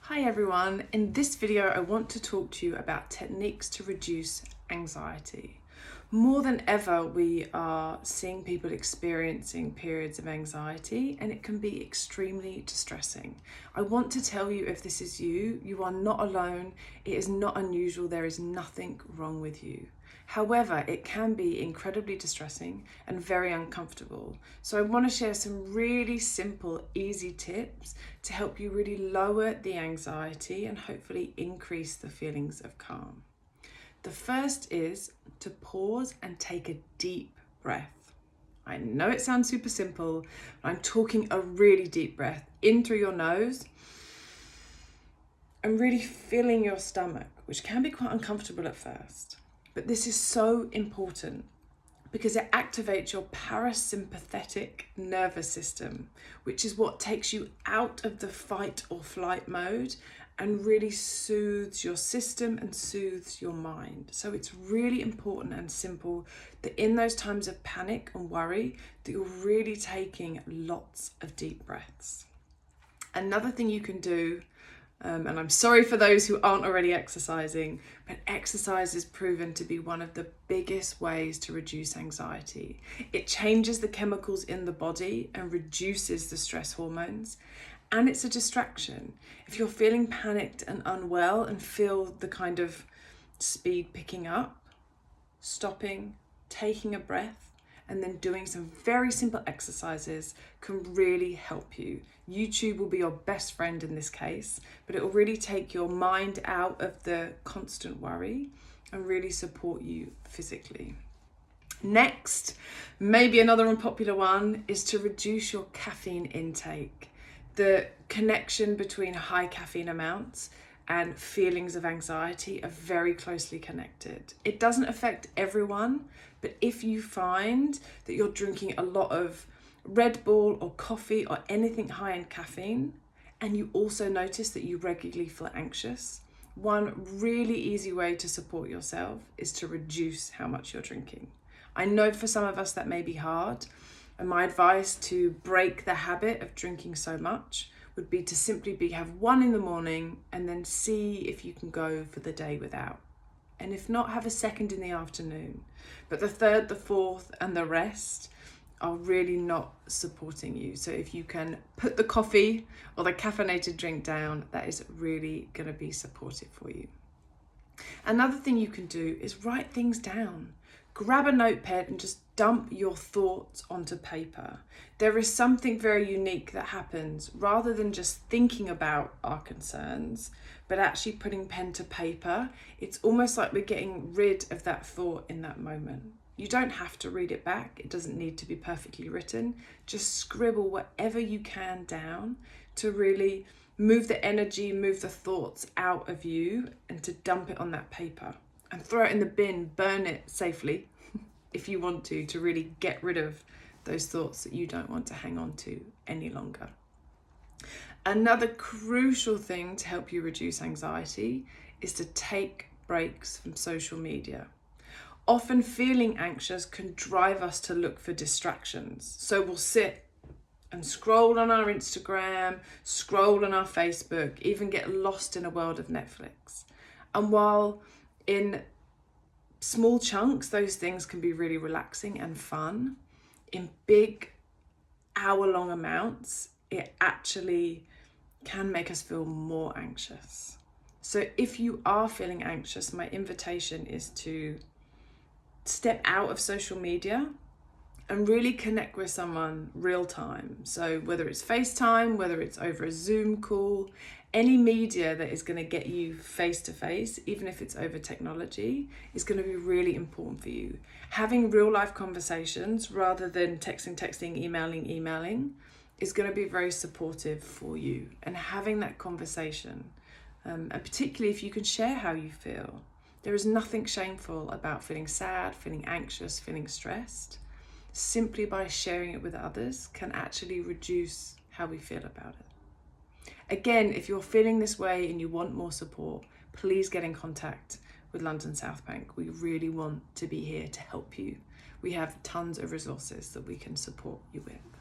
Hi everyone, in this video I want to talk to you about techniques to reduce anxiety. More than ever we are seeing people experiencing periods of anxiety and it can be extremely distressing. I want to tell you, if this is you, you are not alone, it is not unusual, there is nothing wrong with you. However, it can be incredibly distressing and very uncomfortable. So I want to share some really simple, easy tips to help you really lower the anxiety and hopefully increase the feelings of calm. The first is to pause and take a deep breath. I know it sounds super simple, but I'm talking a really deep breath in through your nose and really filling your stomach, which can be quite uncomfortable at first. But this is so important because it activates your para-sympathetic nervous system, which is what takes you out of the fight or flight mode and really soothes your system and soothes your mind. So it's really important and simple that in those times of panic and worry, that you're really taking lots of deep breaths. Another thing you can do, and I'm sorry for those who aren't already exercising, but exercise is proven to be one of the biggest ways to reduce anxiety. It changes the chemicals in the body and reduces the stress hormones, and it's a distraction. If you're feeling panicked and unwell and feel the kind of speed picking up, stopping, taking a breath, and then doing some very simple exercises can really help you. YouTube will be your best friend in this case, but it will really take your mind out of the constant worry and really support you physically. Next, maybe another unpopular one, is to reduce your caffeine intake. The connection between high caffeine amounts and feelings of anxiety are very closely connected. It doesn't affect everyone, but if you find that you're drinking a lot of Red Bull or coffee or anything high in caffeine, and you also notice that you regularly feel anxious, one really easy way to support yourself is to reduce how much you're drinking. I know for some of us that may be hard, and my advice to break the habit of drinking so much would be to simply have one in the morning and then see if you can go for the day without. And if not, have a second in the afternoon. But the third, the fourth, and the rest are really not supporting you. So if you can put the coffee or the caffeinated drink down, that is really going to be supportive for you. Another thing you can do is write things down. Grab a notepad and just dump your thoughts onto paper. There is something very unique that happens rather than just thinking about our concerns, but actually putting pen to paper. It's almost like we're getting rid of that thought in that moment. You don't have to read it back. It doesn't need to be perfectly written. Just scribble whatever you can down to really move the energy, move the thoughts out of you, and to dump it on that paper and throw it in the bin, burn it safely if you want to really get rid of those thoughts that you don't want to hang on to any longer. Another crucial thing to help you reduce anxiety is to take breaks from social media. Often feeling anxious can drive us to look for distractions. So we'll sit and scroll on our Instagram, scroll on our Facebook, even get lost in a world of Netflix. And while in small chunks, those things can be really relaxing and fun, in big hour-long amounts, it actually can make us feel more anxious. So if you are feeling anxious, my invitation is to step out of social media and really connect with someone real time. So whether it's FaceTime, whether it's over a Zoom call, any media that is going to get you face to face, even if it's over technology, is going to be really important for you. Having real life conversations rather than texting, emailing, is going to be very supportive for you. And having that conversation, and particularly if you can share how you feel. There is nothing shameful about feeling sad, feeling anxious, feeling stressed. Simply by sharing it with others can actually reduce how we feel about it. Again, if you're feeling this way and you want more support, please get in contact with London South Bank. We really want to be here to help you. We have tons of resources that we can support you with.